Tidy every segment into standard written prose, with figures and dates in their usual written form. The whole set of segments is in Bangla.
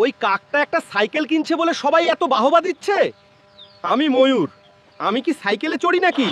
ওই কাকটা একটা সাইকেল কিনছে বলে সবাই এত বাহবা দিচ্ছে। আমি ময়ূর, আমি কি সাইকেলে চড়ি নাকি?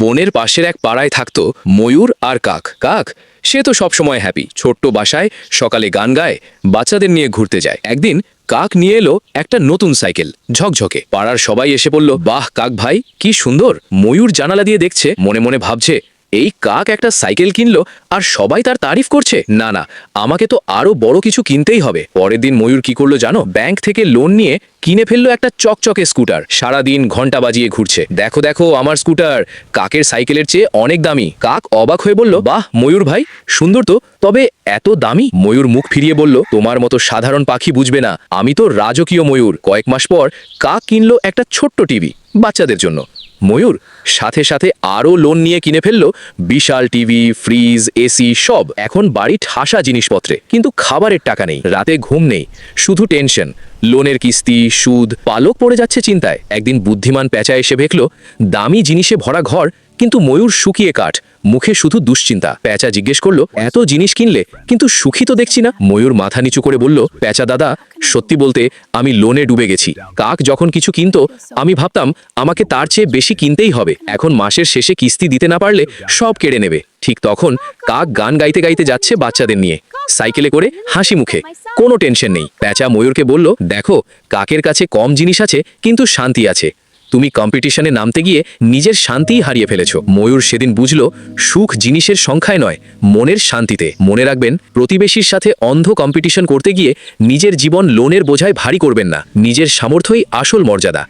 বনের পাশের এক পাড়ায় থাকতো ময়ূর আর কাক। কাক সে তো সবসময় হ্যাপি, ছোট্ট বাসায় সকালে গান গায়, বাচ্চাদের নিয়ে ঘুরতে যায়। একদিন কাক নিয়ে এলো একটা নতুন সাইকেল, ঝকঝকে। পাড়ার সবাই এসে বলল, বাহ কাক ভাই, কি সুন্দর। ময়ূর জানালা দিয়ে দেখছে, মনে মনে ভাবছে, এই কাক একটা সাইকেল কিনলো আর সবাই তার তারিফ করছে। না না, আমাকে তো আরো বড় কিছু কিনতেই হবে। পরের দিন ময়ূর কি করলো জানো? ব্যাংক থেকে লোন নিয়ে কিনে ফেললো একটা চকচকে স্কুটার। সারাদিন ঘন্টা বাজিয়ে ঘুরছে, দেখো দেখো আমার স্কুটার, কাকের সাইকেলের চেয়ে অনেক দামি। কাক অবাক হয়ে বলল, বাহ ময়ূর ভাই, সুন্দর তো, তবে এত দামি? ময়ূর মুখ ফিরিয়ে বলল, তোমার মতো সাধারণ পাখি বুঝবে না, আমি তো রাজকীয় ময়ূর। কয়েক মাস পর কাক কিনলো একটা ছোট্ট টিভি বাচ্চাদের জন্য। ময়ূর সাথে সাথে আরও লোন নিয়ে কিনে ফেললো বিশাল টিভি, ফ্রিজ, এসি সব। এখন বাড়ি ঠাসা জিনিসপত্রে, কিন্তু খাবারের টাকা নেই, রাতে ঘুম নেই, শুধু টেনশন। লোনের কিস্তি, সুদ, পালক পড়ে যাচ্ছে চিন্তায়। একদিন বুদ্ধিমান পেঁচা এসে দেখল দামি জিনিসে ভরা ঘর, কিন্তু ময়ূর শুকিয়ে কাঠ, মুখে শুধু দুশ্চিন্তা। পেঁচা জিজ্ঞেস করলো, এত জিনিস কিনলে কিন্তু সুখী তো দেখছি না। ময়ূর মাথা নিচু করে বলল, পেঁচা দাদা, সত্যি বলতে আমি লোনে ডুবে গেছি। কাক যখন কিছু কিনতো আমি ভাবতাম আমাকে তার চেয়ে বেশি কিনতেই হবে। এখন মাসের শেষে কিস্তি দিতে না পারলে সব কেড়ে নেবে। ঠিক তখন কাক গান গাইতে গাইতে যাচ্ছে বাচ্চাদের নিয়ে, সাইকেলে করে, হাসি মুখে, কোনো টেনশন নেই। পেঁচা ময়ূরকে বলল, দেখো কাকের কাছে কম জিনিস আছে কিন্তু শান্তি আছে। তুমি কম্পিটিশনে নামতে গিয়ে নিজের শান্তিই হারিয়ে ফেলেছো। ময়ূর সেদিন বুঝলো সুখ জিনিসের সংখ্যায় নয়, মনের শান্তিতে। মনে রাখবেন, প্রতিবেশীর সাথে অন্ধ কম্পিটিশন করতে গিয়ে নিজের জীবন লোনের বোঝায় ভারী করবেন না। নিজের সামর্থ্যই আসল মর্যাদা।